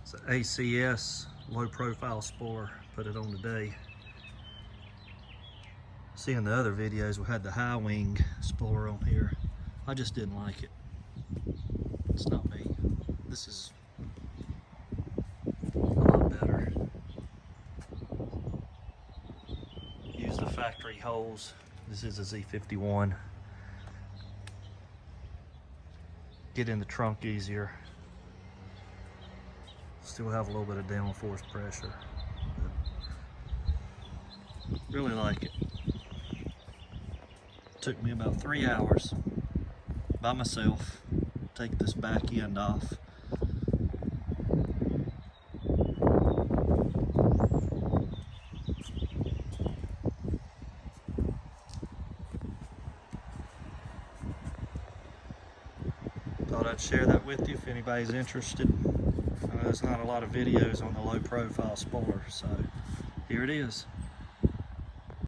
It's an ACS low profile spoiler. Put it on today. See, in the other videos we had the high wing spoiler on here. I just didn't like it. It's not me. This is a lot better. Use the factory holes. This is a Z51. Get in the trunk easier. Still have a little bit of downforce pressure. Really like it. Took me about 3 hours by myself. Take this back end off. Thought I'd share that with you if anybody's interested. I know there's not a lot of videos on the low profile spoiler, so here it is.